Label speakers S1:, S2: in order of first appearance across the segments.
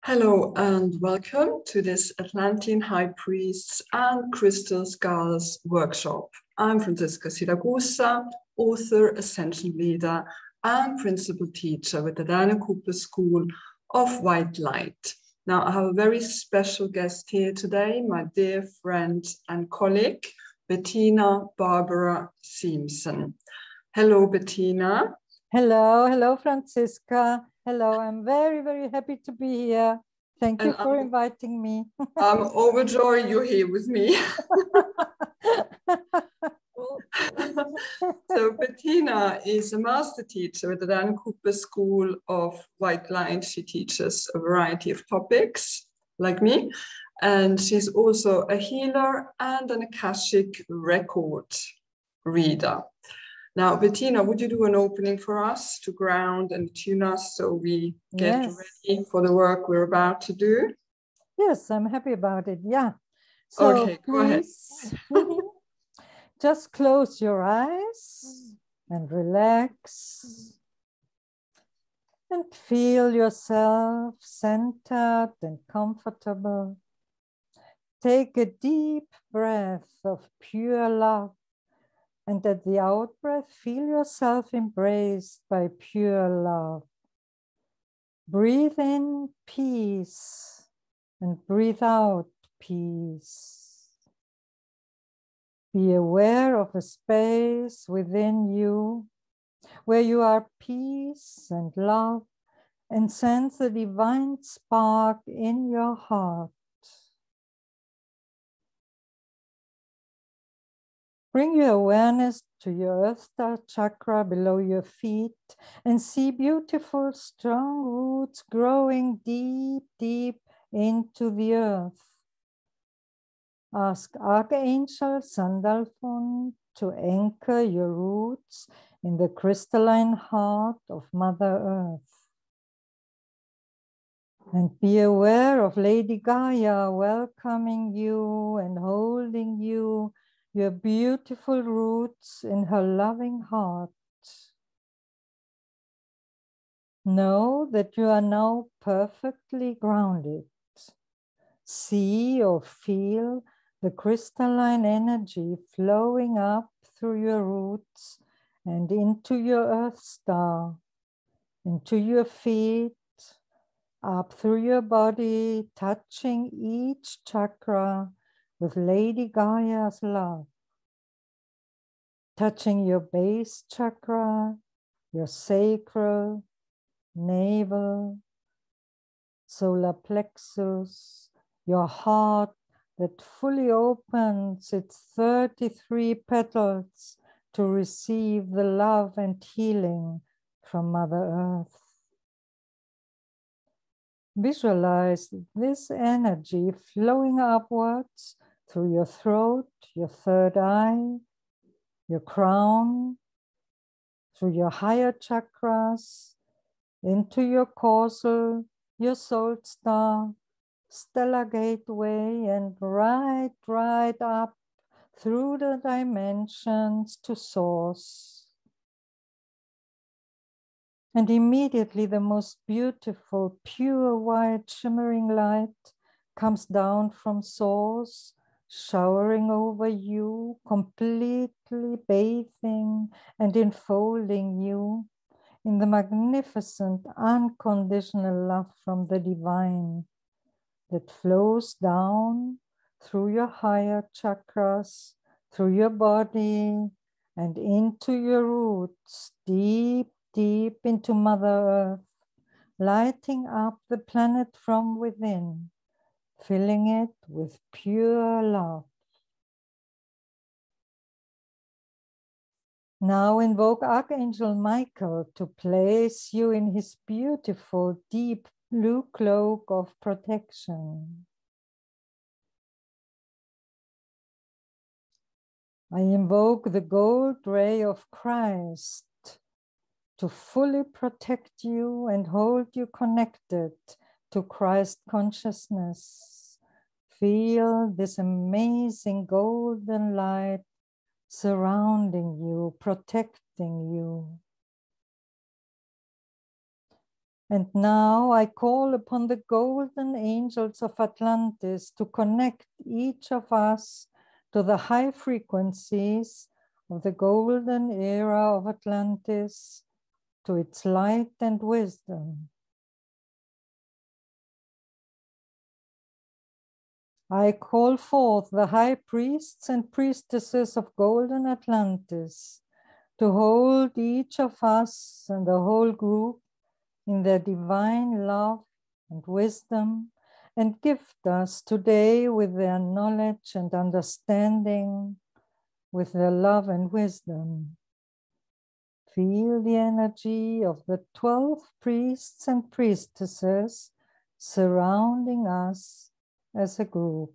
S1: Hello and welcome to this Atlantean High Priests and Crystal Scholars workshop. I'm Francisca Siragusa, author, Ascension Leader, and Principal Teacher with the Diana Cooper School of White Light. Now, I have a very special guest here today, my dear friend and colleague, Patina Barbara Simpson. Hello, Patina.
S2: Hello, Francisca. Hello, I'm very, very happy to be here. Thank you for inviting me.
S1: I'm overjoyed you're here with me. So Patina is a master teacher at the Dan Cooper School of White Light. She teaches a variety of topics, like me, and she's also a healer and an Akashic record reader. Now, Patina, would you do an opening for us to ground and tune us so we get ready for the work we're about to do?
S2: Yes, I'm happy about it. Yeah. So
S1: okay, go ahead.
S2: Just close your eyes and relax and feel yourself centered and comfortable. Take a deep breath of pure love. And at the out-breath, feel yourself embraced by pure love. Breathe in peace and breathe out peace. Be aware of a space within you where you are peace and love, and sense the divine spark in your heart. Bring your awareness to your Earth Star chakra below your feet and see beautiful, strong roots growing deep, deep into the earth. Ask Archangel Sandalphon to anchor your roots in the crystalline heart of Mother Earth. And be aware of Lady Gaia welcoming you and holding you, your beautiful roots in her loving heart. Know that you are now perfectly grounded. See or feel the crystalline energy flowing up through your roots and into your Earth Star, into your feet, up through your body, touching each chakra with Lady Gaia's love. Touching your base chakra, your sacral, navel, solar plexus, your heart that fully opens its 33 petals to receive the love and healing from Mother Earth. Visualize this energy flowing upwards through your throat, your third eye, your crown, through your higher chakras, into your causal, your soul star, stellar gateway, and right up through the dimensions to source. And immediately the most beautiful, pure white shimmering light comes down from source, showering over you, completely bathing and enfolding you in the magnificent, unconditional love from the divine that flows down through your higher chakras, through your body, and into your roots, deep into Mother Earth, lighting up the planet from within, filling it with pure love. Now invoke Archangel Michael to place you in his beautiful, deep blue cloak of protection. I invoke the gold ray of Christ to fully protect you and hold you connected to Christ consciousness. Feel this amazing golden light surrounding you, protecting you. And now I call upon the golden angels of Atlantis to connect each of us to the high frequencies of the golden era of Atlantis, to its light and wisdom. I call forth the high priests and priestesses of Golden Atlantis to hold each of us and the whole group in their divine love and wisdom, and gift us today with their knowledge and understanding, with their love and wisdom. Feel the energy of the 12 priests and priestesses surrounding us as a group.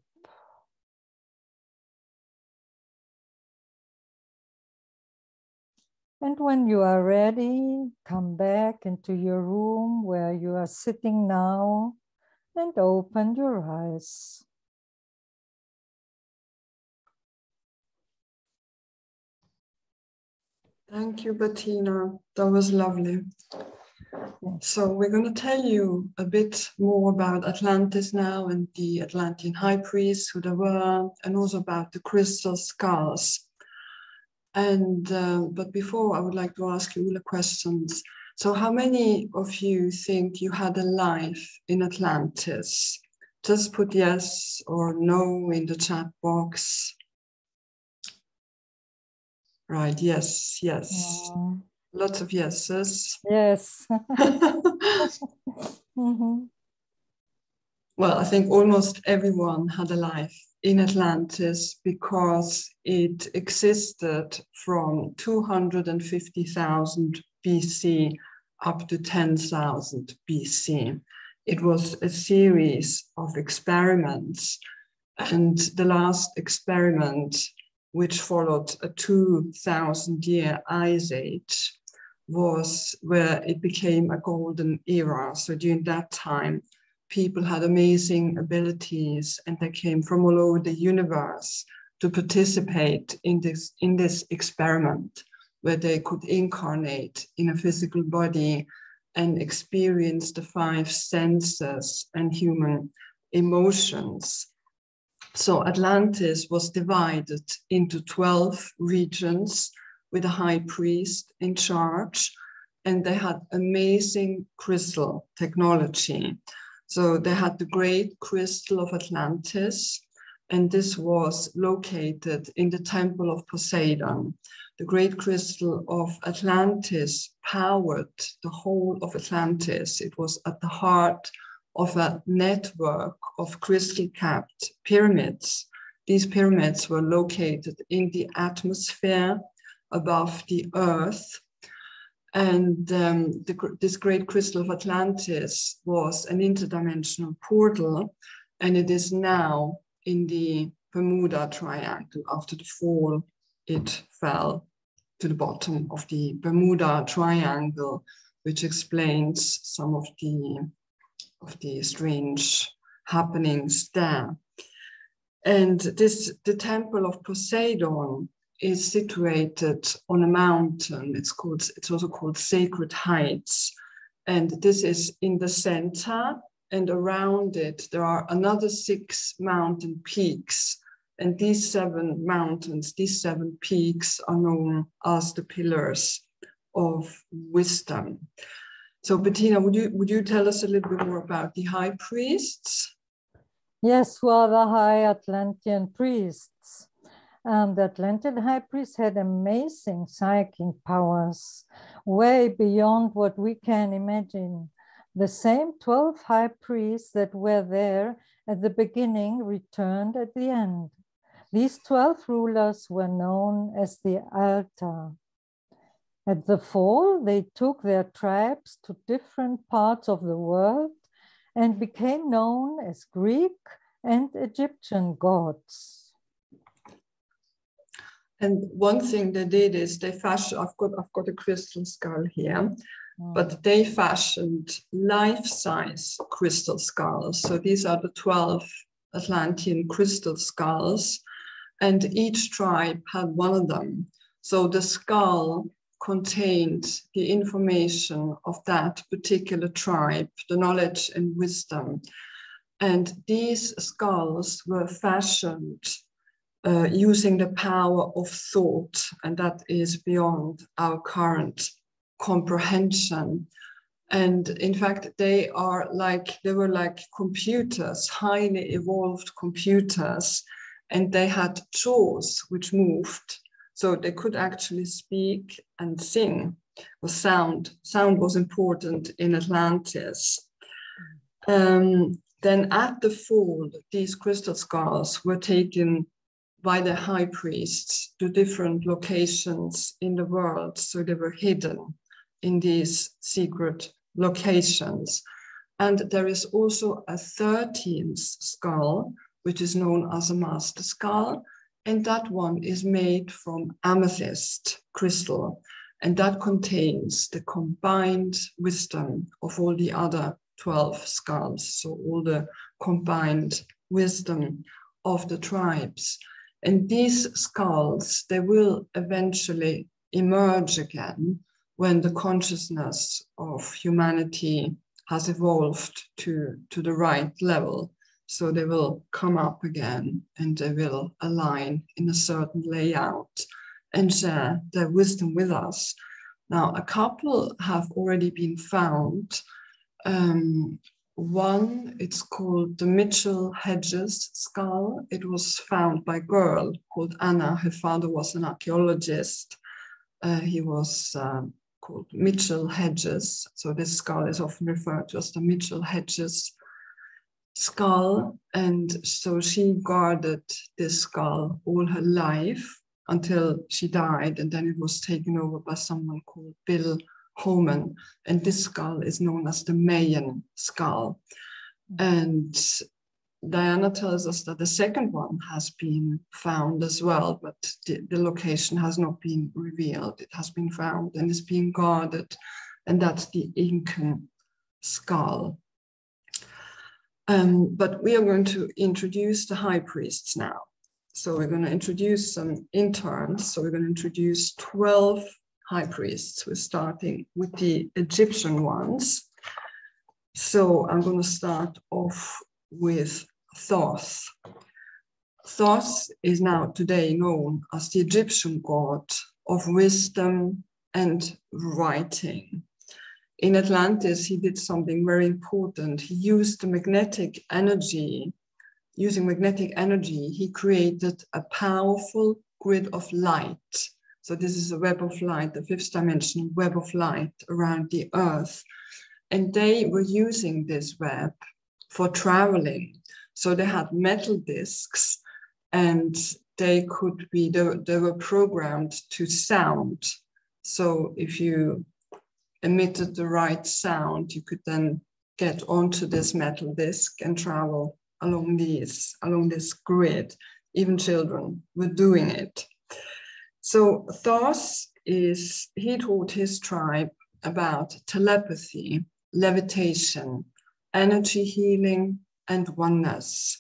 S2: And when you are ready, come back into your room where you are sitting now and open your eyes.
S1: Thank you, Patina. That was lovely. So we're going to tell you a bit more about Atlantis now and the Atlantean high priests, who they were, and also about the crystal skulls. And but before, I would like to ask you all the questions. So how many of you think you had a life in Atlantis? Just put yes or no in the chat box. Right, yes, yes. Lots of yeses.
S2: Yes. Mm-hmm.
S1: Well, I think almost everyone had a life in Atlantis because it existed from 250,000 BC up to 10,000 BC. It was a series of experiments, and the last experiment, which followed a 2,000-year ice age, was where it became a golden era. So during that time, people had amazing abilities, and they came from all over the universe to participate in this experiment, where they could incarnate in a physical body and experience the 5 senses and human emotions. So Atlantis was divided into 12 regions with a high priest in charge, and they had amazing crystal technology. So they had the Great Crystal of Atlantis, and this was located in the Temple of Poseidon. The Great Crystal of Atlantis powered the whole of Atlantis. It was at the heart of a network of crystal-capped pyramids. These pyramids were located in the atmosphere above the earth. And this Great Crystal of Atlantis was an interdimensional portal, and it is now in the Bermuda Triangle. After the fall, it fell to the bottom of the Bermuda Triangle, which explains some of the strange happenings there. And the Temple of Poseidon is situated on a mountain. It's also called Sacred Heights. And this is in the center, and around it, there are another 6 mountain peaks. And these 7 mountains, these 7 peaks are known as the pillars of wisdom. So Patina, would you tell us a little bit more about the high priests?
S2: Yes, who are the high Atlantean priests. And the Atlantean high priests had amazing psychic powers, way beyond what we can imagine. The same 12 high priests that were there at the beginning returned at the end. These 12 rulers were known as the Alta. At the fall, they took their tribes to different parts of the world and became known as Greek and Egyptian gods.
S1: And one thing they did is they fashioned, I've got a crystal skull here, but they fashioned life-size crystal skulls. So these are the 12 Atlantean crystal skulls, and each tribe had one of them. So the skull contained the information of that particular tribe, the knowledge and wisdom. And these skulls were fashioned using the power of thought, and that is beyond our current comprehension. And in fact, they were like computers, highly evolved computers, and they had jaws which moved. So they could actually speak and sing. Sound was important in Atlantis. Then at the fall, these crystal skulls were taken by the high priests to different locations in the world. So they were hidden in these secret locations. And there is also a 13th skull, which is known as a master skull. And that one is made from amethyst crystal. And that contains the combined wisdom of all the other 12 skulls. So all the combined wisdom of the tribes. And these skulls, they will eventually emerge again when the consciousness of humanity has evolved to the right level. So they will come up again and they will align in a certain layout and share their wisdom with us. Now, a couple have already been found. One, it's called the Mitchell-Hedges skull. It was found by a girl called Anna. Her father was an archaeologist. He was called Mitchell-Hedges. So this skull is often referred to as the Mitchell-Hedges skull. And so she guarded this skull all her life until she died. And then it was taken over by someone called Bill Homan, and this skull is known as the Mayan skull. And Diana tells us that the second one has been found as well, but the location has not been revealed. It has been found and is being guarded, and that's the Incan skull. But we are going to introduce the high priests now. So we're going to introduce some interns. So we're going to introduce 12 high priests. We're starting with the Egyptian ones. So I'm going to start off with Thoth. Thoth is now today known as the Egyptian god of wisdom and writing. In Atlantis, he did something very important. He used the magnetic energy. Using magnetic energy, he created a powerful grid of light. So this is a web of light, the fifth dimensional web of light around the Earth. And they were using this web for traveling. So they had metal discs and they were programmed to sound. So if you emitted the right sound, you could then get onto this metal disc and travel along this grid. Even children were doing it. So Thoth he taught his tribe about telepathy, levitation, energy healing, and oneness.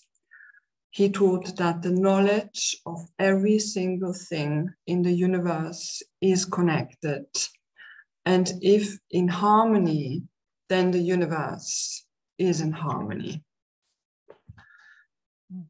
S1: He taught that the knowledge of every single thing in the universe is connected. And if in harmony, then the universe is in harmony.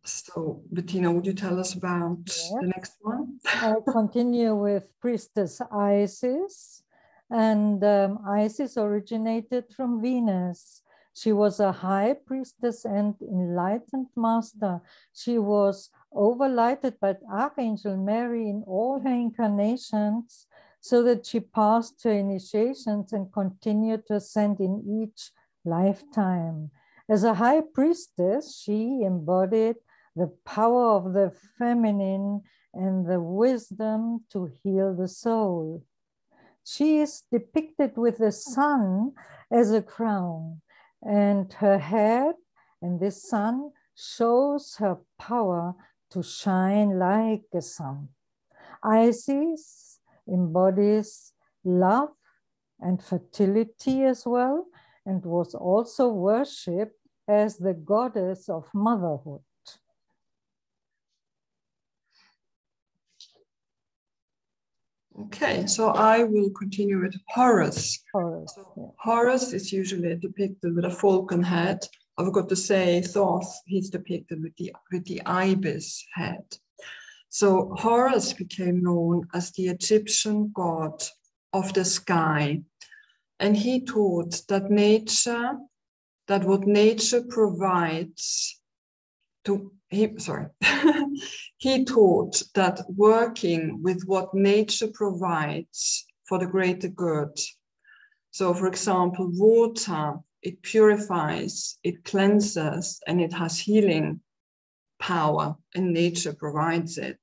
S1: So, Bettina, would you tell us about the next one?
S2: I'll continue with Priestess Isis. And Isis originated from Venus. She was a high priestess and enlightened master. She was overlighted by Archangel Mary in all her incarnations, so that she passed her initiations and continued to ascend in each lifetime. As a high priestess, she embodied the power of the feminine and the wisdom to heal the soul. She is depicted with the sun as a crown, and her head, and this sun shows her power to shine like a sun. Isis embodies love and fertility as well, and was also worshipped as the goddess of motherhood.
S1: Okay, so I will continue with Horus.
S2: Horus,
S1: So
S2: yeah.
S1: Horus is usually depicted with a falcon head. I forgot to say Thoth, he's depicted with the ibis head. So Horus became known as the Egyptian god of the sky. And he taught that what nature provides he taught that working with what nature provides for the greater good. So for example, water, it purifies, it cleanses, and it has healing power, and nature provides it.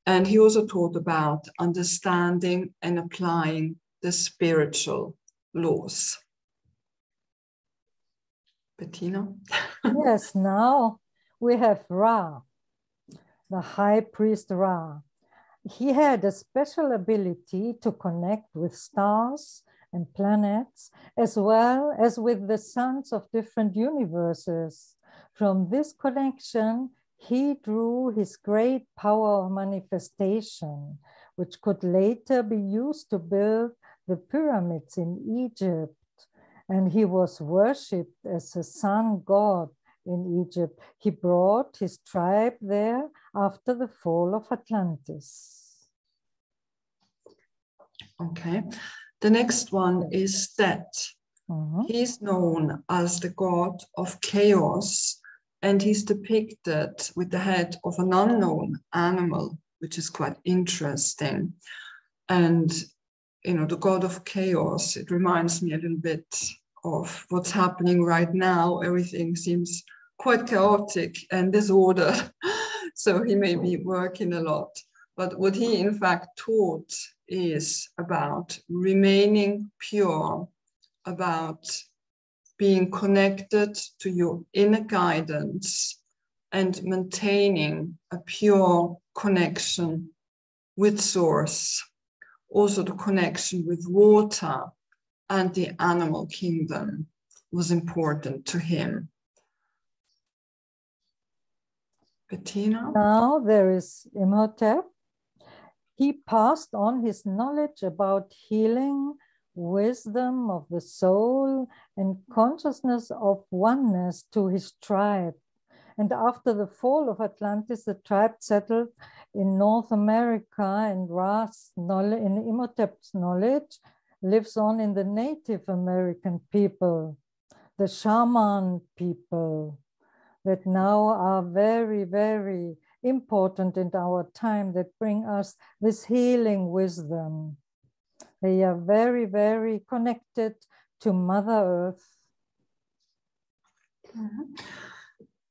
S1: And he also taught about understanding and applying the spiritual laws. Patina?
S2: Yes, now we have Ra, the high priest Ra. He had a special ability to connect with stars and planets, as well as with the suns of different universes. From this connection, he drew his great power of manifestation, which could later be used to build the pyramids in Egypt. And he was worshipped as a sun god in Egypt. He brought his tribe there after the fall of Atlantis.
S1: Okay. The next one is Set. He's known as the god of chaos, and he's depicted with the head of an unknown animal, which is quite interesting. And, you know, the god of chaos, it reminds me a little bit of what's happening right now. Everything seems quite chaotic and disordered. So he may be working a lot. But what he in fact taught is about remaining pure, about being connected to your inner guidance and maintaining a pure connection with source. Also the connection with water and the animal kingdom was important to him. Patina?
S2: Now there is Imhotep. He passed on his knowledge about healing, wisdom of the soul, and consciousness of oneness to his tribe. And after the fall of Atlantis, the tribe settled in North America, and Ra's knowledge, in Imhotep's knowledge, lives on in the Native American people, the shaman people, that now are very, very important in our time, that bring us this healing wisdom. They are very, very connected to Mother Earth.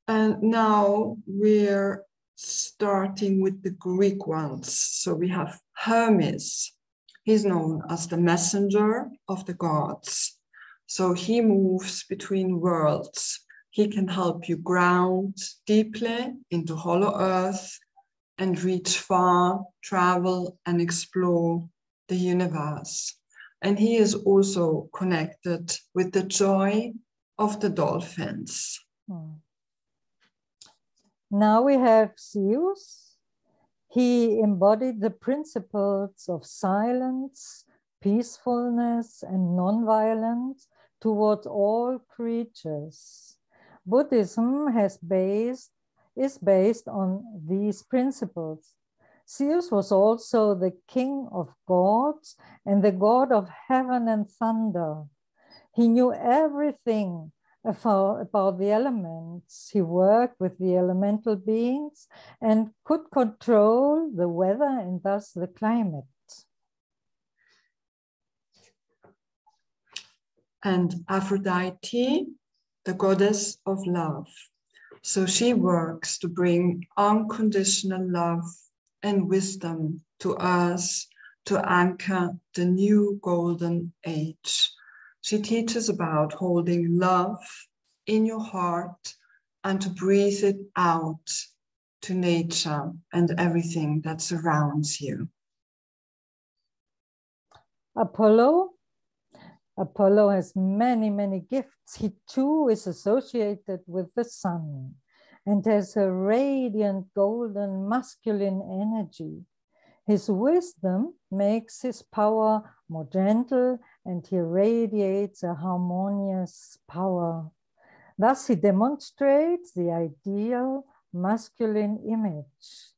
S1: And now we're starting with the Greek ones. So we have Hermes. He's known as the messenger of the gods. So he moves between worlds. He can help you ground deeply into hollow earth and reach far, travel and explore the universe. And he is also connected with the joy of the dolphins.
S2: Now we have Sioux. He embodied the principles of silence, peacefulness, and non-violence towards all creatures. Buddhism is based on these principles. Sioux was also the king of gods and the god of heaven and thunder. He knew everything about the elements. He worked with the elemental beings and could control the weather and thus the climate.
S1: And Aphrodite, the goddess of love. So she works to bring unconditional love and wisdom to us to anchor the new golden age. She teaches about holding love in your heart and to breathe it out to nature and everything that surrounds you.
S2: Apollo has many, many gifts. He too is associated with the sun and has a radiant golden masculine energy. His wisdom makes his power more gentle, and he radiates a harmonious power. Thus, he demonstrates the ideal masculine image.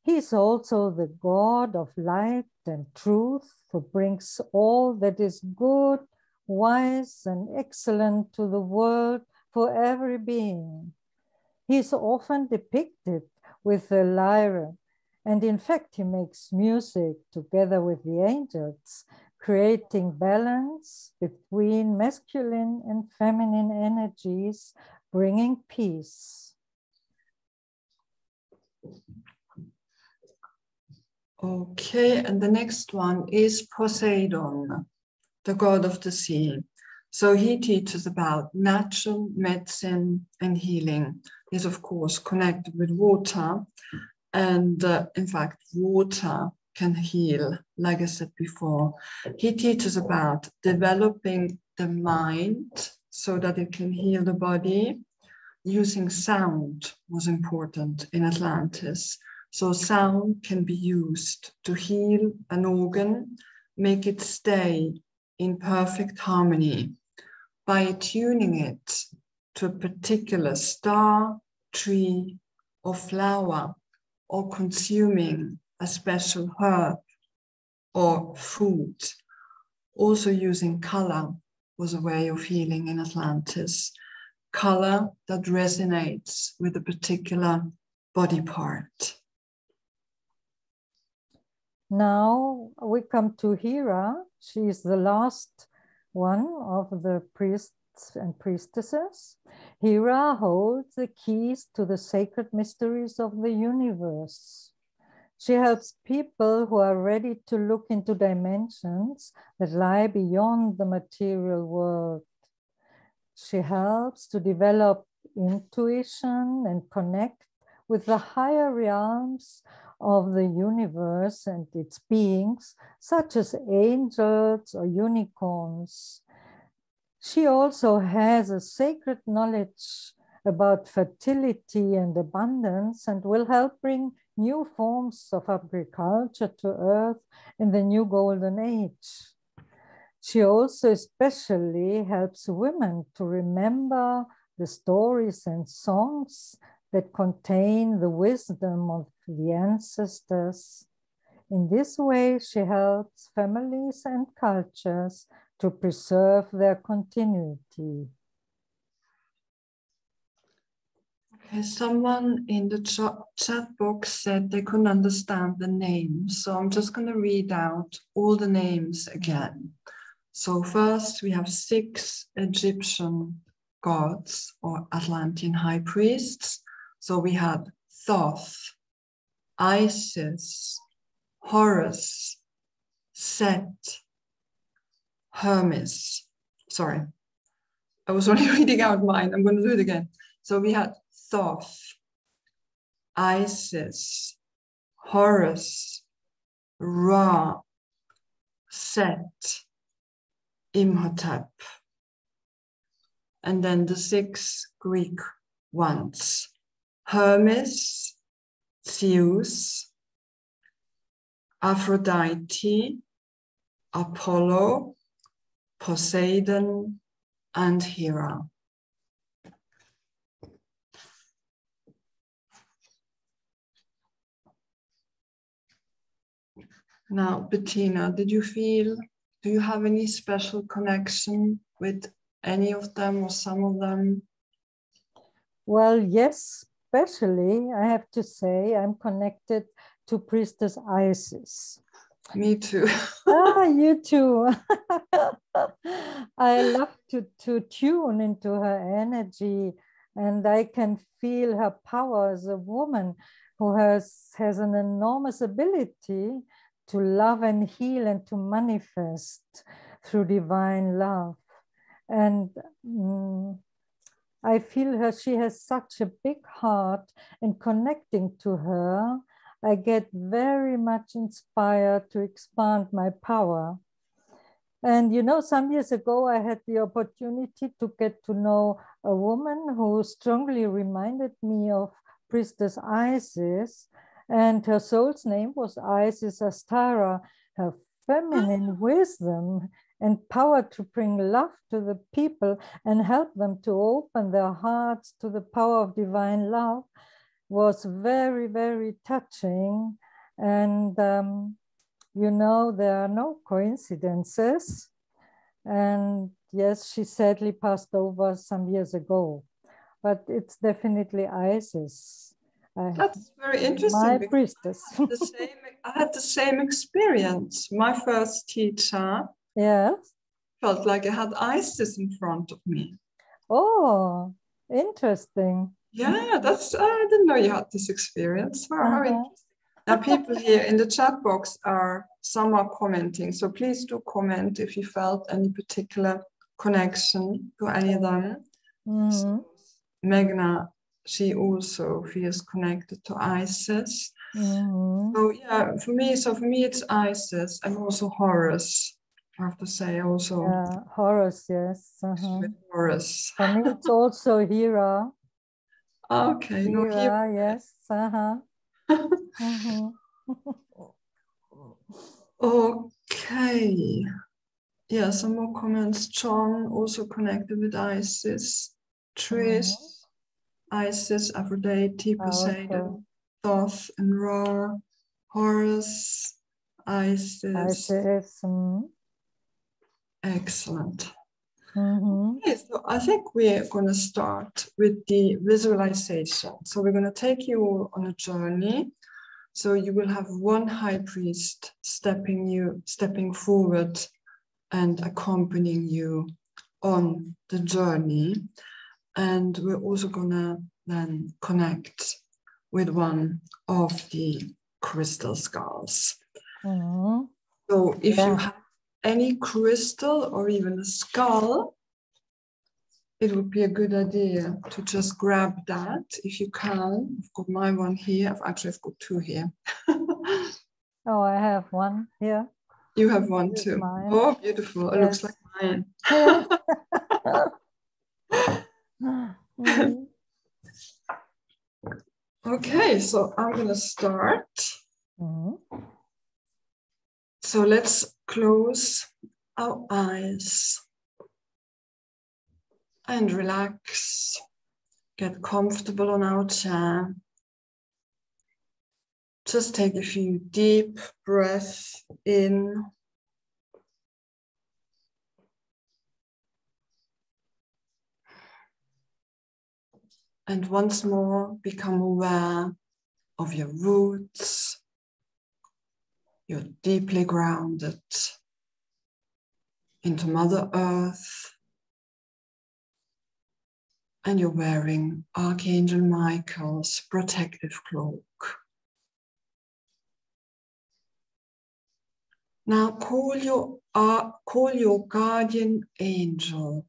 S2: He is also the God of light and truth, who brings all that is good, wise, and excellent to the world for every being. He is often depicted with the lyre, and in fact, he makes music together with the angels, creating balance between masculine and feminine energies, bringing peace.
S1: Okay, and the next one is Poseidon, the god of the sea. So he teaches about natural medicine and healing. He's of course connected with water, and in fact, water can heal, like I said before. He teaches about developing the mind so that it can heal the body. Using sound was important in Atlantis. So sound can be used to heal an organ, make it stay in perfect harmony by attuning it to a particular star, tree, or flower, or consuming a special herb or food. Also using color was a way of healing in Atlantis. Color that resonates with a particular body part.
S2: Now we come to Hira. She is the last one of the priests and priestesses. Hira holds the keys to the sacred mysteries of the universe. She helps people who are ready to look into dimensions that lie beyond the material world. She helps to develop intuition and connect with the higher realms of the universe and its beings, such as angels or unicorns. She also has a sacred knowledge about fertility and abundance, and will help bring new forms of agriculture to Earth in the new Golden Age. She also especially helps women to remember the stories and songs that contain the wisdom of the ancestors. In this way, she helps families and cultures to preserve their continuity.
S1: Okay, someone in the chat box said they couldn't understand the names, so I'm just going to read out all the names again. So first we have 6 Egyptian gods or Atlantean high priests. So we had Thoth, Isis, Horus, Set, Hermes. Sorry, I was only reading out mine. I'm going to do it again. So we had Thoth, Isis, Horus, Ra, Set, Imhotep, and then the 6 Greek ones: Hermes, Sioux, Aphrodite, Apollo, Poseidon, and Hira. Now, Patina, do you have any special connection with any of them or some of them?
S2: Well, yes, especially, I have to say, I'm connected to Priestess Isis.
S1: Me too.
S2: You too. I love to tune into her energy, and I can feel her power as a woman who has an enormous ability to love and heal and to manifest through divine love. And I feel her, she has such a big heart, and connecting to her, I get very much inspired to expand my power. And you know, some years ago, I had the opportunity to get to know a woman who strongly reminded me of Priestess Isis. And her soul's name was Isis Astara. Her feminine wisdom and power to bring love to the people and help them to open their hearts to the power of divine love was very, very touching. And, you know, there are no coincidences. And yes, she sadly passed over some years ago, but it's definitely Isis.
S1: That's very interesting.
S2: My priestess.
S1: I had the same experience. My first teacher,
S2: yes,
S1: felt like I had Isis in front of me.
S2: Oh, interesting.
S1: Yeah, I didn't know you had this experience. Wow, how interesting. Now, people here in the chat box some are commenting, so please do comment if you felt any particular connection to any of them. So, Megna, she also feels connected to Isis. So yeah, for me it's Isis and also Horus. I have to say also.
S2: Yeah, Horus, yes.
S1: Horus.
S2: For me, it's also Hira.
S1: Okay.
S2: Hira, yes.
S1: Okay. Yeah, some more comments. John also connected with Isis. Tris, Isis, Aphrodite, Poseidon, Thoth, and Ra. Horus, Isis. Excellent. Okay, so I think we're going to start with the visualization. So we're going to take you all on a journey. So you will have one high priest stepping forward and accompanying you on the journey. And we're also going to then connect with one of the crystal skulls. So if you have any crystal or even a skull, it would be a good idea to just grab that if you can. I've got my one here. I've got two here.
S2: Oh, I have one here.
S1: You have one too. Mine. Oh, beautiful. It looks like mine. Okay, so I'm going to start. So let's close our eyes and relax. Get comfortable on our chair. Just take a few deep breaths in. And once more, become aware of your roots. You're deeply grounded into Mother Earth. And you're wearing Archangel Michael's protective cloak. Now call your guardian angel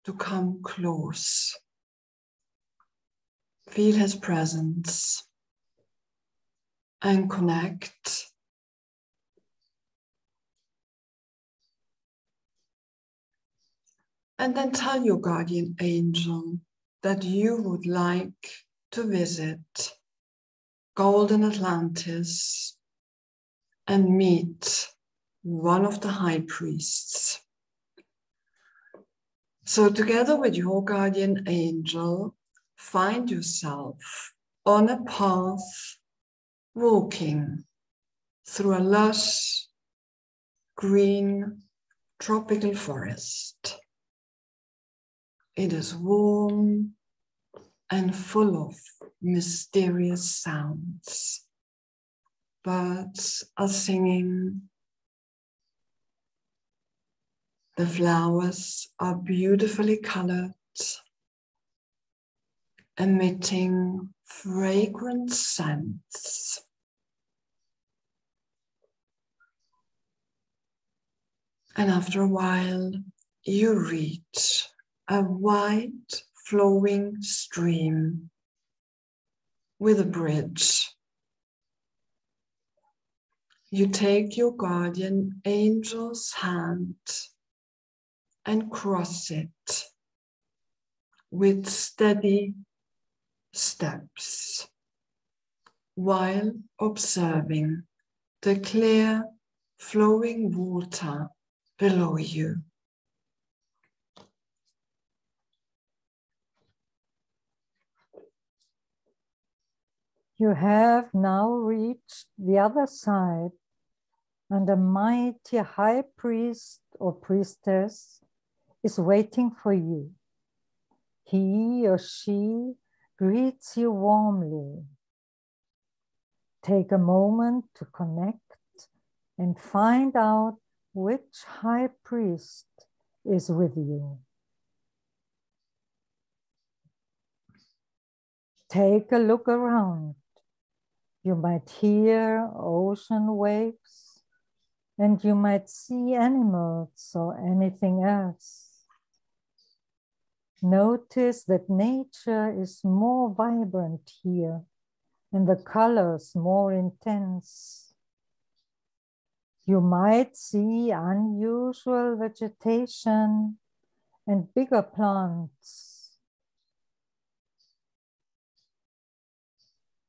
S1: to come close. Feel his presence and connect. And then tell your guardian angel that you would like to visit Golden Atlantis and meet one of the high priests. So together with your guardian angel, find yourself on a path walking through a lush, green, tropical forest. It is warm and full of mysterious sounds. Birds are singing. The flowers are beautifully colored, emitting fragrant scents. And after a while, you reach a wide flowing stream with a bridge. You take your guardian angel's hand and cross it with steady steps. while observing the clear flowing water below you.
S2: You have now reached the other side, and a mighty high priest or priestess is waiting for you. He or she greets you warmly. Take a moment to connect and find out which high priest is with you. Take a look around. You might hear ocean waves, and you might see animals or anything else. Notice that nature is more vibrant here and the colors more intense. You might see unusual vegetation and bigger plants.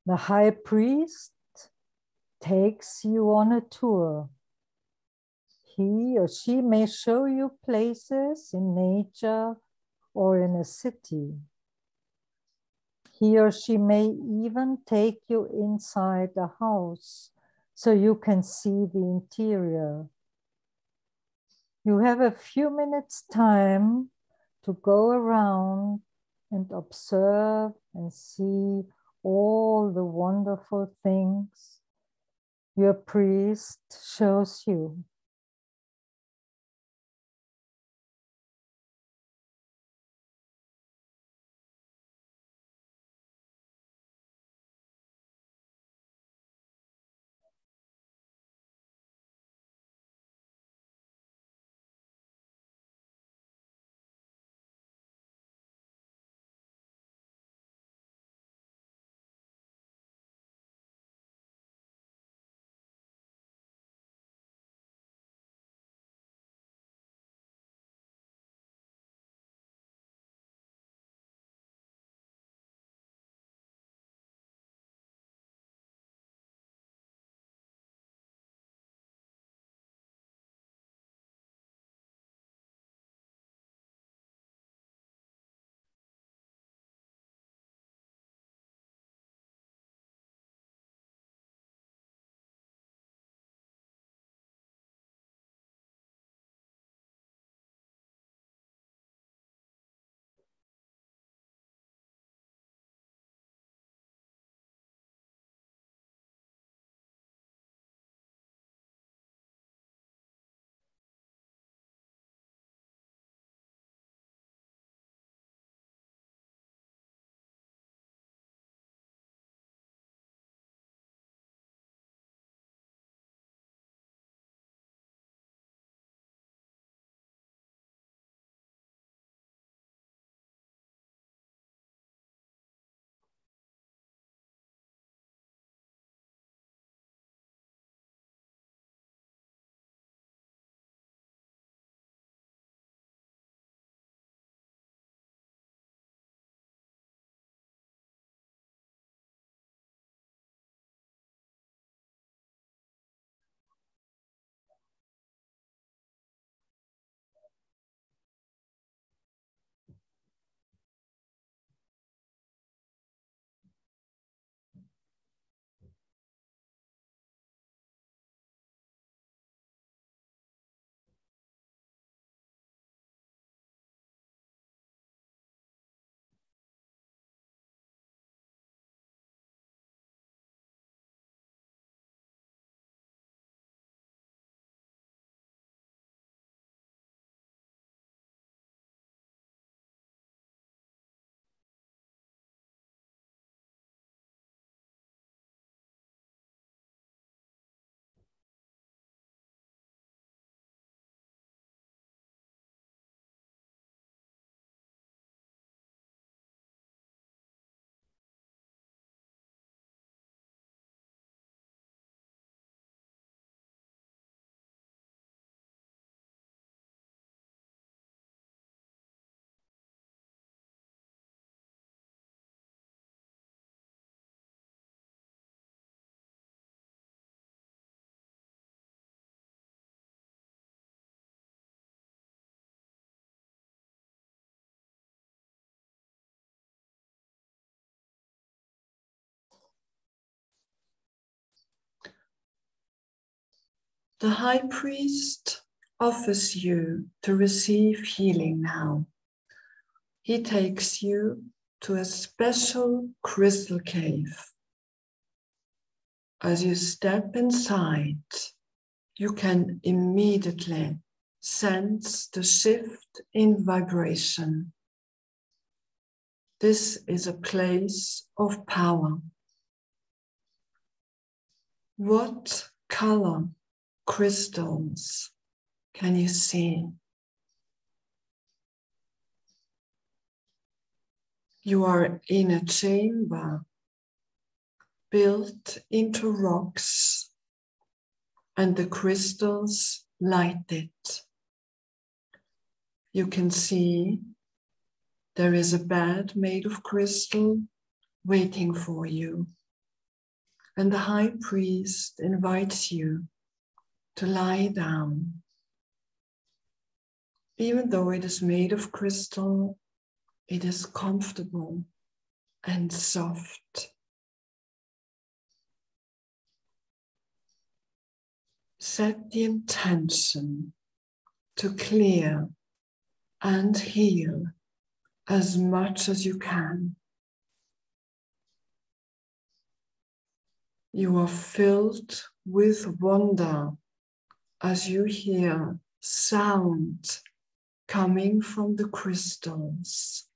S2: The high priest takes you on a tour. He or she may show you places in nature or in a city. He or she may even take you inside a house so you can see the interior. You have a few minutes time to go around and observe and see all the wonderful things your priest shows you.
S1: The high priest offers you to receive healing now. He takes you to a special crystal cave. As you step inside, you can immediately sense the shift in vibration. This is a place of power. What color crystals can you see? You are in a chamber built into rocks, and the crystals light it. You can see there is a bed made of crystal waiting for you, and the high priest invites you to lie down. Even though it is made of crystal, it is comfortable and soft. Set the intention to clear and heal as much as you can. You are filled with wonder as you hear sound coming from the crystals.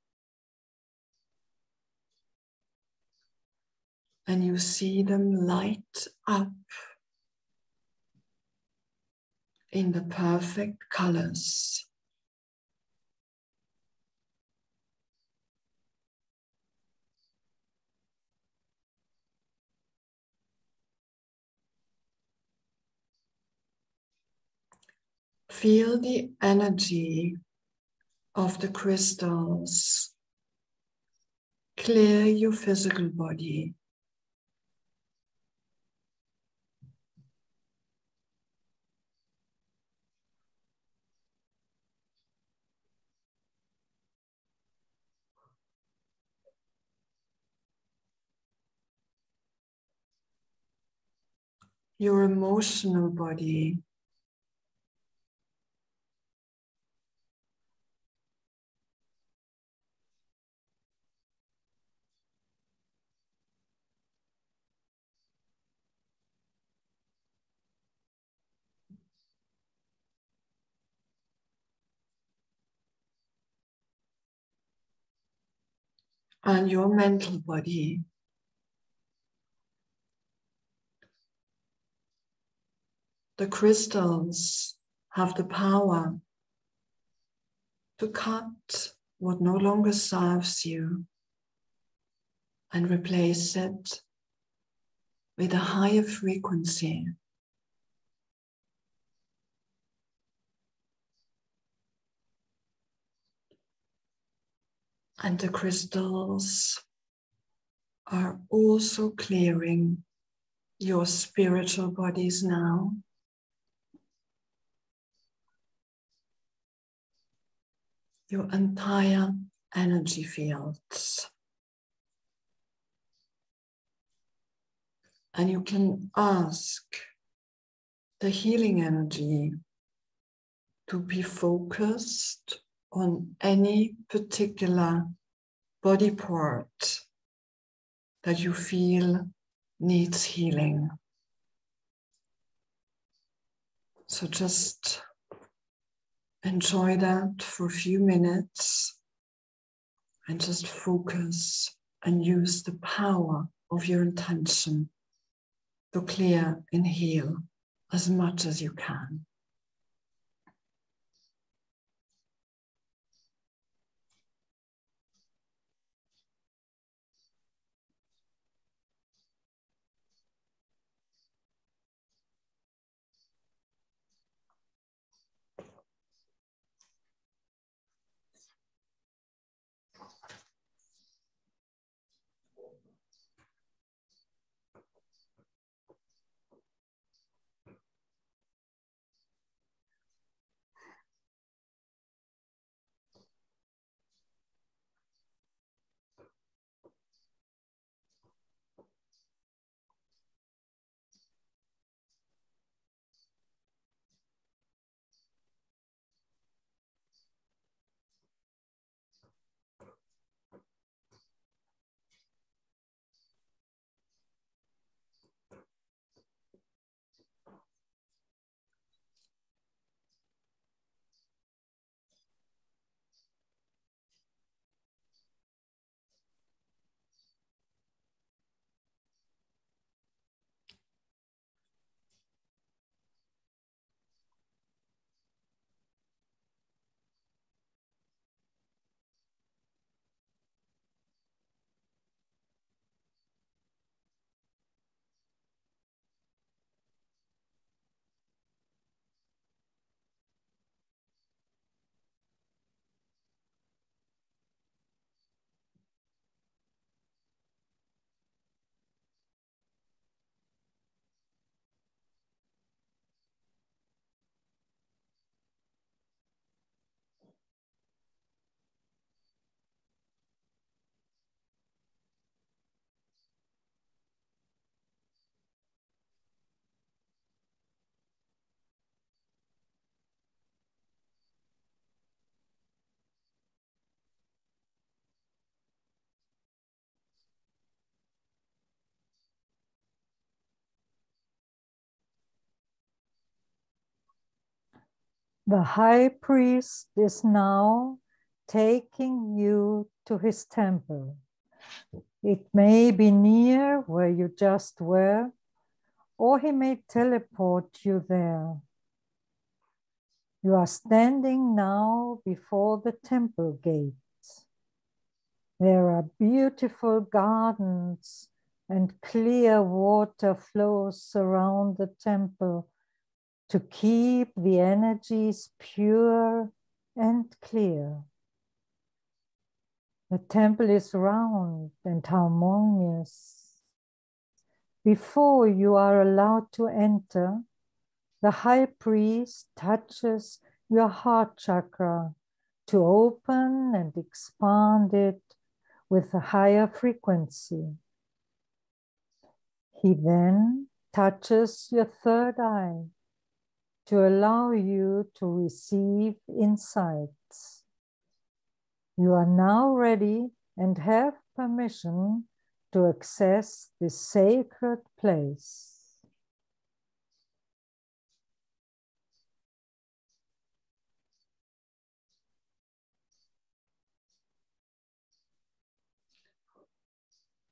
S1: And you see them light up in the perfect colors. Feel the energy of the crystals clear your physical body. Your emotional body. And your mental body. The crystals have the power to cut what no longer serves you and replace it with a higher frequency. And the crystals are also clearing your spiritual bodies now. Your entire energy fields. And you can ask the healing energy to be focused on any particular body part that you feel needs healing. So just enjoy that for a few minutes and just focus and use the power of your intention to clear and heal as much as you can.
S2: The high priest is now taking you to his temple. It may be near where you just were, or he may teleport you there. You are standing now before the temple gates. There are beautiful gardens and clear water flows around the temple to keep the energies pure and clear. The temple is round and harmonious. Before you are allowed to enter, the high priest touches your heart chakra to open and expand it with a higher frequency. He then touches your third eye to allow you to receive insights. You are now ready and have permission to access this sacred place.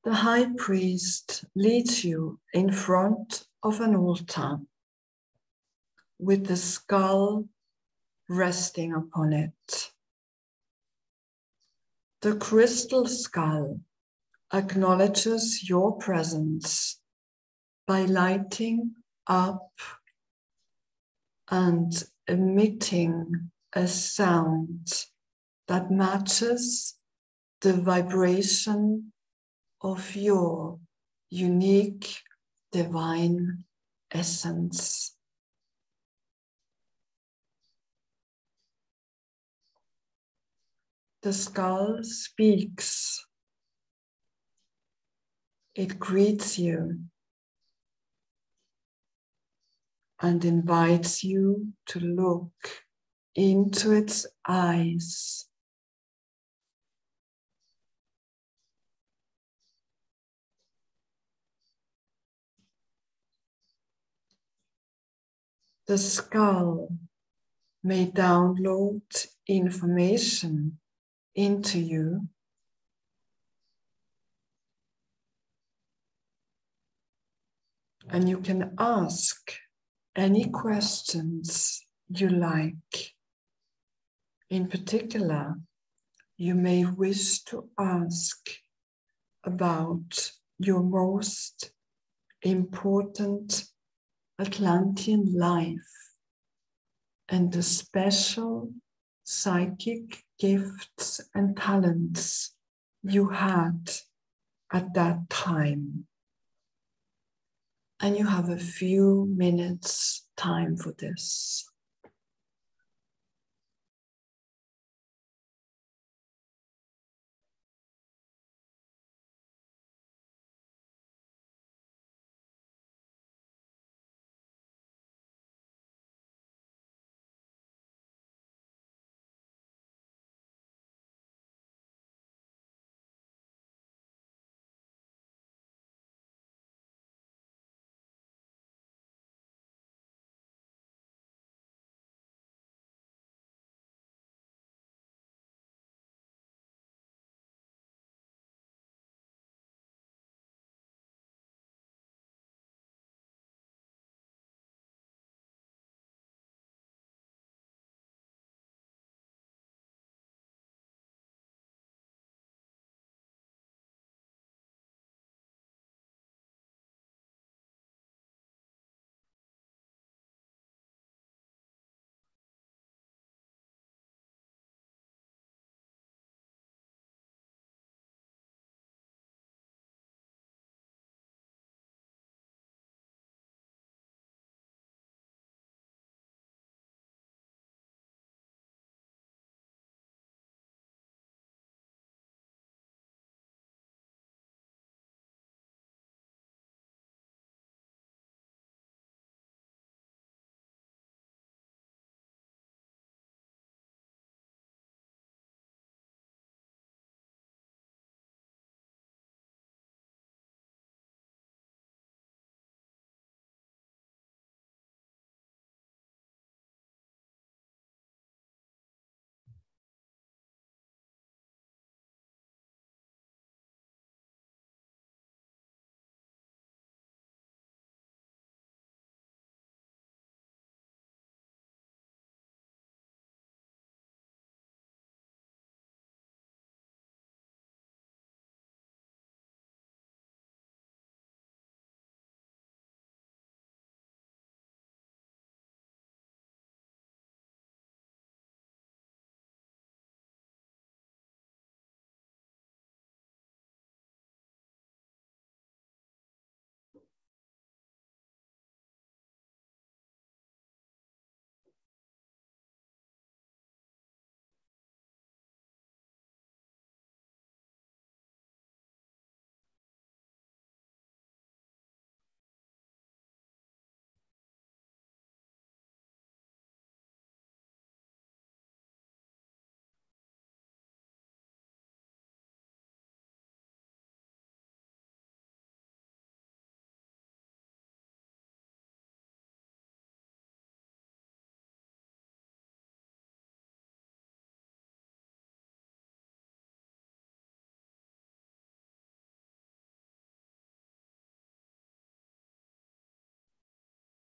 S1: The high priest leads you in front of an altar with the skull resting upon it. The crystal skull acknowledges your presence by lighting up and emitting a sound that matches the vibration of your unique divine essence. The skull speaks. It greets you and invites you to look into its eyes. The skull may download information into you and you can ask any questions you like. In particular, you may wish to ask about your most important Atlantean life and the special psychic gifts and talents you had at that time. And you have a few minutes time for this.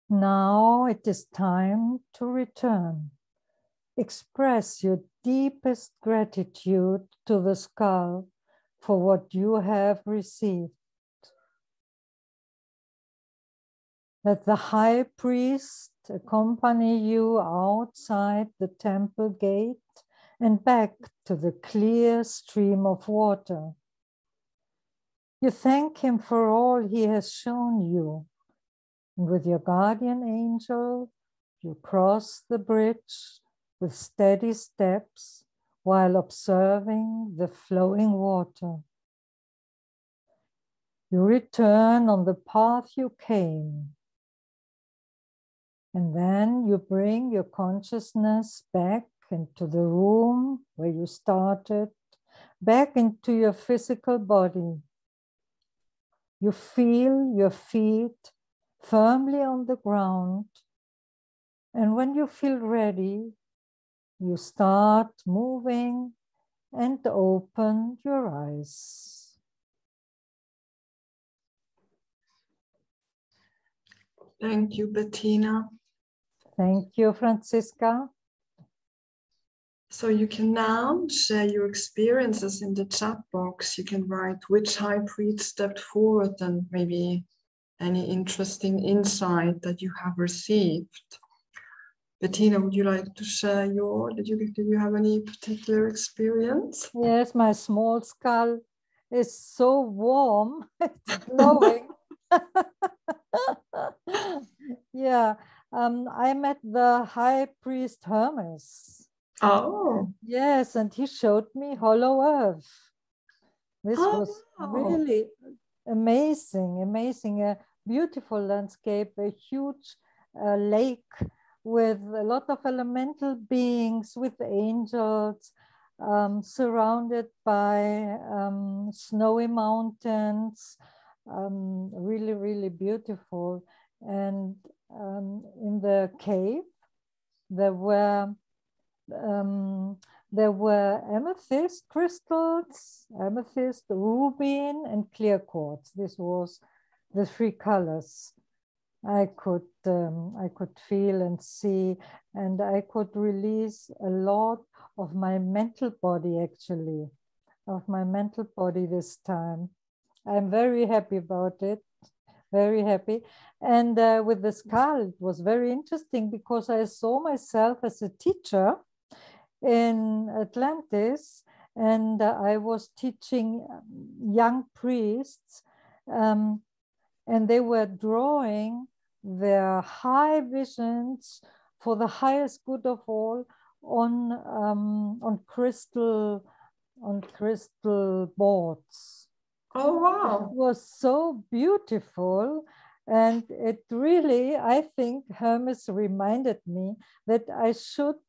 S2: Now it is time to return. Express your deepest gratitude to the skull for what you have received. Let the high priest accompany you outside the temple gate and back to the clear stream of water. You thank him for all he has shown you. And with your guardian angel, you cross the bridge with steady steps while observing the flowing water. You return on the path you came. And then you bring your consciousness back into the room where you started, back into your physical body. You feel your feet firmly on the ground. And when you feel ready, you start moving and open your eyes.
S1: Thank you, Patina.
S2: Thank you, Franziska.
S1: So you can now share your experiences in the chat box. You can write which high priest stepped forward and maybe any interesting insight that you have received. Bettina, would you like to share did you have any particular experience?
S2: Yes, my small skull is so warm, it's glowing. Yeah, I met the high priest Hermes.
S1: Oh.
S2: Yes, and he showed me Hollow Earth. This was really amazing, a beautiful landscape, a huge lake with a lot of elemental beings, with angels, surrounded by snowy mountains, really beautiful. And in the cave, there were amethyst crystals, amethyst, ruby, and clear quartz. This was the three colors I could feel and see, and I could release a lot of my mental body, actually, of my mental body this time. I'm very happy about it, very happy. And with the skull, it was very interesting because I saw myself as a teacher in Atlantis, and I was teaching young priests, and they were drawing their high visions for the highest good of all on crystal boards.
S1: Oh wow!
S2: It was so beautiful. And it really, I think Hermes reminded me that I should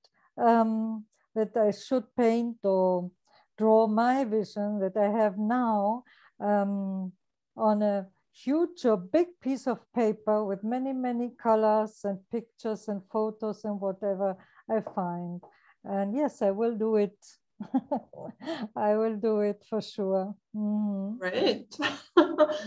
S2: paint or draw my vision that I have now on a huge or big piece of paper with many colors and pictures and photos and whatever I find. And yes, I will do it. I will do it for sure. Mm-hmm.
S1: Great.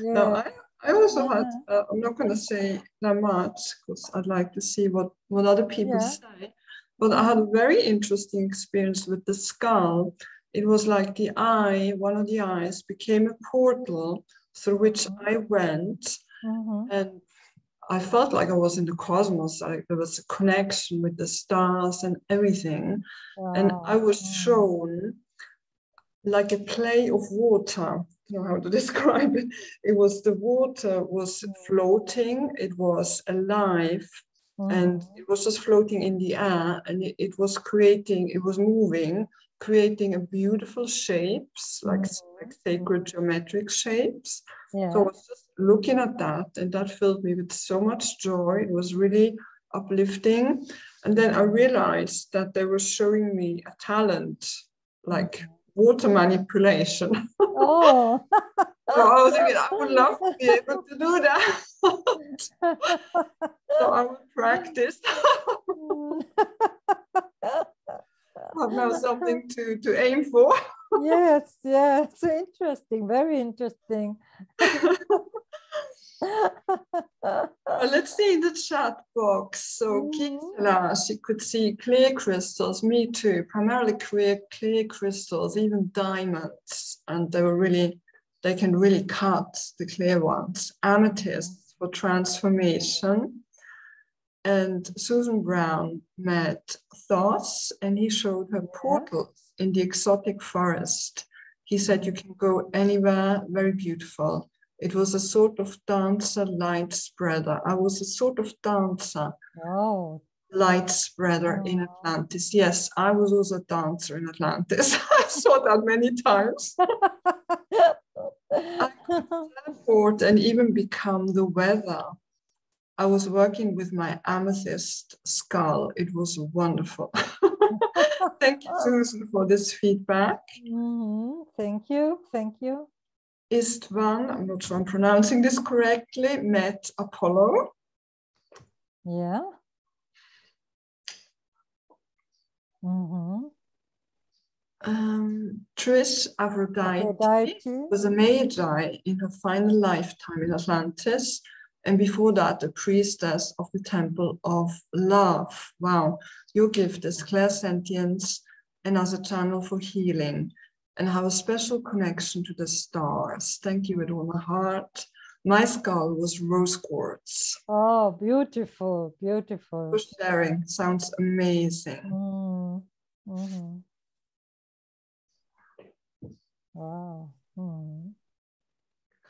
S2: Yeah.
S1: No, I also had, I'm not going to say that much because I'd like to see what other people say, but I had a very interesting experience with the skull. It was like the eye, one of the eyes became a portal through which I went, and I felt like I was in the cosmos. There was a connection with the stars and everything. Wow. And I was shown like a play of water. I don't know how to describe it. It was, the water was floating, it was alive, and it was just floating in the air, and it was moving, creating a beautiful shapes, like sacred geometric shapes. Yeah. So I was just looking at that, and that filled me with so much joy. It was really uplifting. And then I realized that they were showing me a talent, like water manipulation. Oh. So I was thinking, I would love to be able to do that. So I would practice. I have now something to aim for.
S2: Yes, interesting, very interesting.
S1: Let's see the chat box. So Gisela, she could see clear crystals. Me too. Primarily clear crystals, even diamonds, and they can really cut the clear ones. Amethyst for transformation. And Susan Brown met Thoth, and he showed her portals in the exotic forest. He said you can go anywhere, very beautiful. It was a sort of dancer, light spreader. I was a sort of dancer, light spreader in Atlantis. Yes, I was also a dancer in Atlantis. I saw that many times. I could teleport and even become the weather. I was working with my amethyst skull. It was wonderful. Thank you, Susan, for this feedback.
S2: Thank you. Thank you.
S1: Istvan, I'm not sure I'm pronouncing this correctly, met Apollo.
S2: Yeah.
S1: Trish Aphrodite was a magi in her final lifetime in Atlantis. And before that, a priestess of the Temple of Love. Wow, your gift is clairsentience and as a channel for healing, and have a special connection to the stars. Thank you with all my heart. My skull was rose quartz.
S2: Oh, beautiful, beautiful.
S1: For sharing, sounds amazing.
S2: Wow.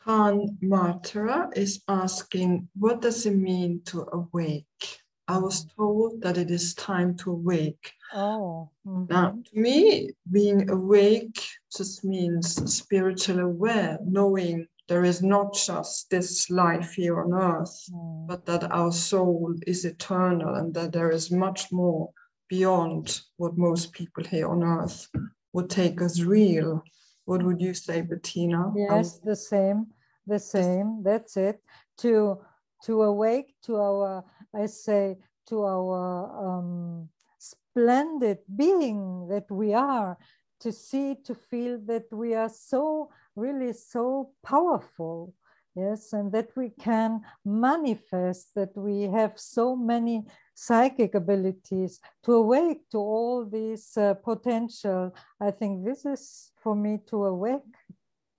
S1: Khan Martyra is asking, what does it mean to awake? I was told that it is time to awake. Now, to me, being awake just means spiritually aware, knowing there is not just this life here on earth, but that our soul is eternal and that there is much more beyond what most people here on earth would take as real. What would you say, Patina?
S2: Yes, the same. That's it. To awake to our, I say, to our splendid being that we are, to see, to feel that we are so, really so powerful. Yes, and that we can manifest, that we have so many psychic abilities, to awake to all these potential. I think this is for me to awake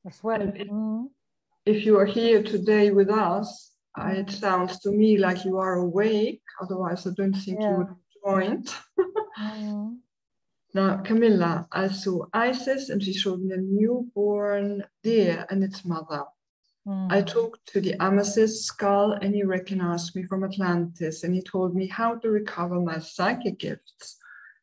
S2: as well.
S1: If you are here today with us, it sounds to me like you are awake. Otherwise, I don't think you would have joined. Now, Camilla, I saw Isis and she showed me a newborn deer and its mother. I talked to the amethyst skull and he recognized me from Atlantis, and he told me how to recover my psychic gifts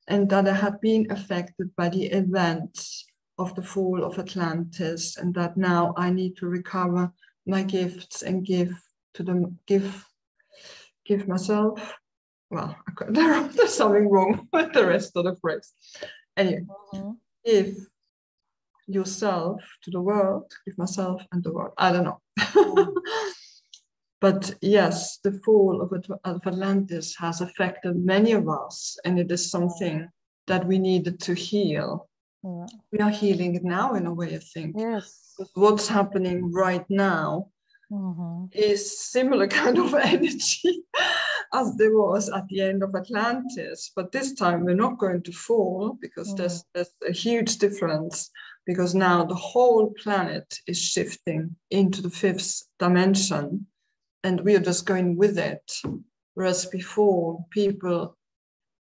S1: and that I had been affected by the events of the fall of Atlantis, and that now I need to recover my gifts and give myself. Well, there's something wrong with the rest of the phrase. Anyway, give yourself to the world, give myself and the world. I don't know. But yes, the fall of Atlantis has affected many of us, and it is something that we needed to heal. We are healing it now in a way, I think.
S2: Yes.
S1: Because what's happening right now is similar kind of energy as there was at the end of Atlantis. But this time we're not going to fall, because there's a huge difference, because now the whole planet is shifting into the 5th dimension and we are just going with it. Whereas before, people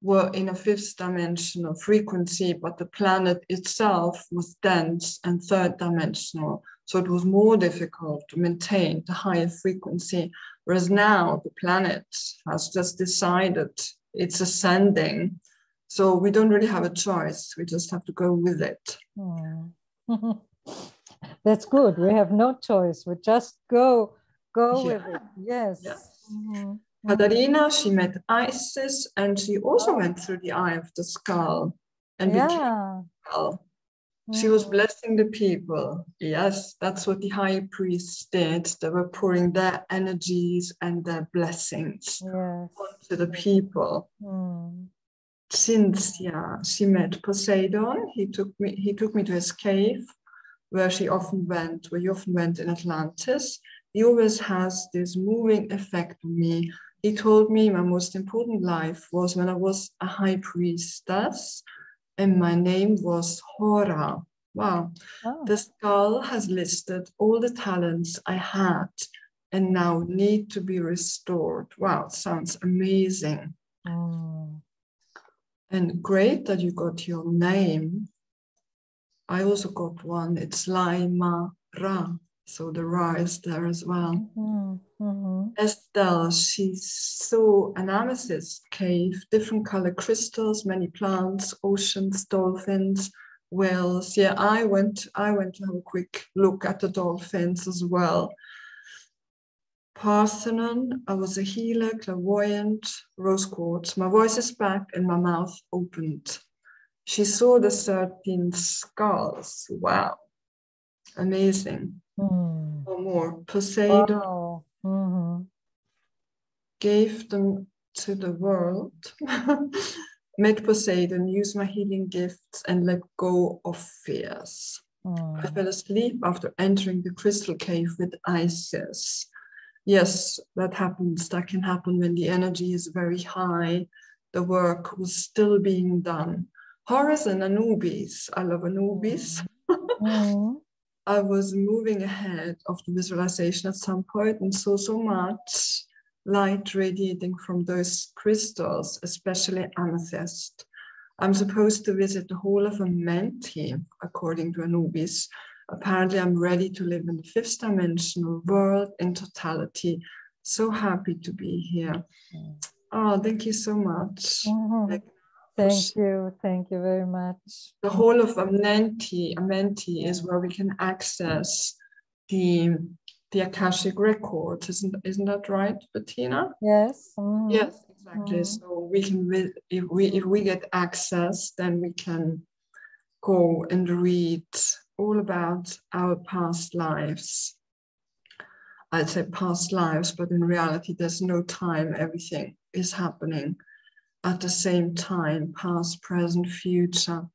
S1: were in a 5th dimensional frequency, but the planet itself was dense and 3rd dimensional. So it was more difficult to maintain the higher frequency. Whereas now the planet has just decided it's ascending. So we don't really have a choice. We just have to go with it.
S2: That's good. We have no choice. We just go with it. Yes.
S1: Katarina, she met Isis and she also went through the eye of the skull and became a skull. She was blessing the people. Yes, that's what the high priests did. They were pouring their energies and their blessings onto the people. Cynthia, she met Poseidon. He took me to his cave where he often went in Atlantis. he always has this moving effect on me. He told me my most important life was when I was a high priestess and my name was Hora. Wow.
S2: Oh.
S1: The skull has listed all the talents I had and now need to be restored. Wow, sounds amazing.
S2: Mm.
S1: And great that you got your name. I also got one. It's Laima Ra. So the Ra is there as well. Estelle, she saw an amethyst cave, different color crystals, many plants, oceans, dolphins, whales. Yeah, I went to have a quick look at the dolphins as well. Parthenon, I was a healer, clairvoyant, rose quartz. My voice is back and my mouth opened. She saw the 13 skulls. Wow, amazing. Or more. Poseidon gave them to the world. Met Poseidon, used my healing gifts and let go of fears. I fell asleep after entering the crystal cave with Isis. Yes, that happens. That can happen when the energy is very high. The work was still being done. Horus and Anubis. I love Anubis. I was moving ahead of the visualization at some point and saw so much light radiating from those crystals, especially amethyst. I'm supposed to visit the whole of a Menti, according to Anubis. Apparently, I'm ready to live in the fifth dimensional world in totality. So happy to be here. Oh, thank you so much.
S2: Thank you very much.
S1: The whole of Amenti is where we can access the Akashic records. Isn't that right, Patina?
S2: Yes.
S1: Yes, exactly. So we can, if we get access, then we can go and read all about our past lives. I'd say past lives, but in reality, there's no time. Everything is happening at the same time, past, present, future.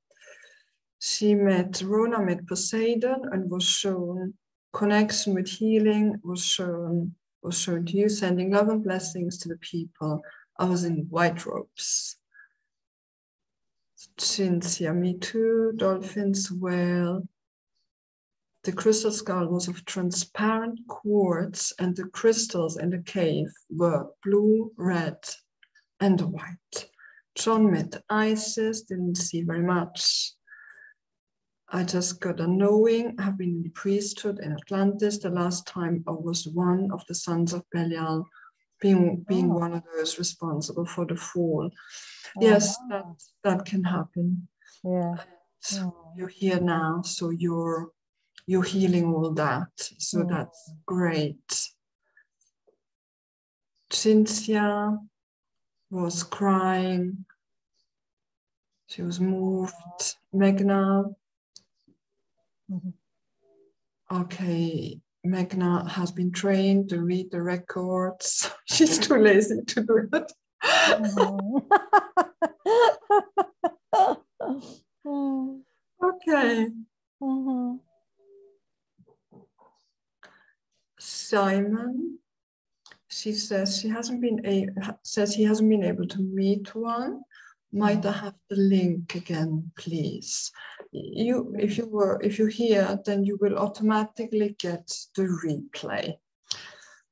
S1: Rona met Poseidon and was shown connection with healing, was shown to you, sending love and blessings to the people. I was in white robes. Cynthia, me too, dolphins, whale. The crystal skull was of transparent quartz and the crystals in the cave were blue, red, and white. John met Isis, didn't see very much. I just got a knowing. I've been in the priesthood in Atlantis. The last time I was one of the sons of Belial, being one of those responsible for the fall. Yes, that can happen.
S2: Yeah.
S1: You're here now, so you're healing all that. So that's great. Cynthia was crying. She was moved. Megna. Okay, Megna has been trained to read the records. She's too lazy to do it. Okay. Simon, she says he hasn't been able to meet one. Might I have the link again, please? If you're here, then you will automatically get the replay.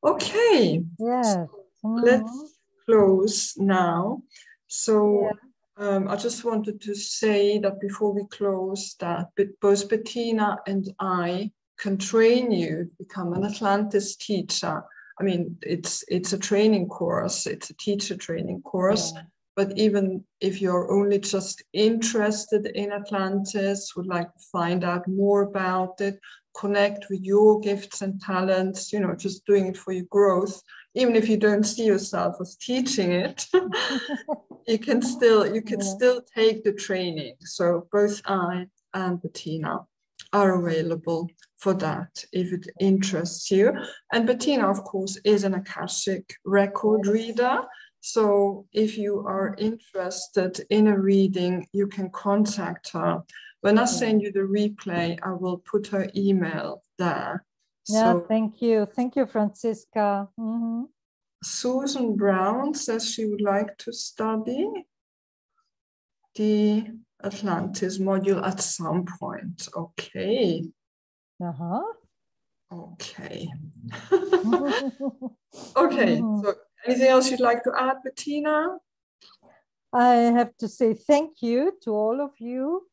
S1: Okay.
S2: Yes.
S1: Let's close now. So I just wanted to say that before we close that both Patina and I can train you to become an Atlantis teacher. I mean, it's a training course. It's a teacher training course. Yeah. But even if you're only just interested in Atlantis, would like to find out more about it, connect with your gifts and talents, just doing it for your growth, even if you don't see yourself as teaching it, you can still take the training. So both I and Patina are available for that if it interests you. And Patina, of course, is an Akashic record reader. So if you are interested in a reading, you can contact her. When I send you the replay, I will put her email there.
S2: Yeah,
S1: So
S2: thank you. Thank you, Franziska.
S1: Susan Brown says she would like to study the Atlantis module at some point. Okay.
S2: Uh-huh.
S1: Okay. Okay. So anything else you'd like to add, Patina?
S2: I have to say thank you to all of you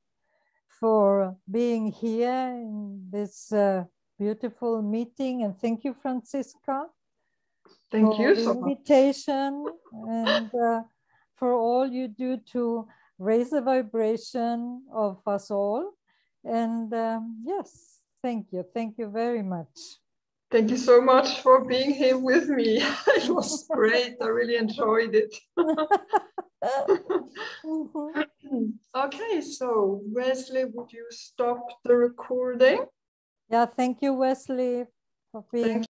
S2: for being here in this beautiful meeting. And thank you, Franziska,
S1: Thank you
S2: for the
S1: so much.
S2: invitation and for all you do to raise the vibration of us all. And yes, thank you. Thank you very much.
S1: Thank you so much for being here with me. It was great. I really enjoyed it. Okay, so Wesley, would you stop the recording?
S2: Yeah, thank you, Wesley, for being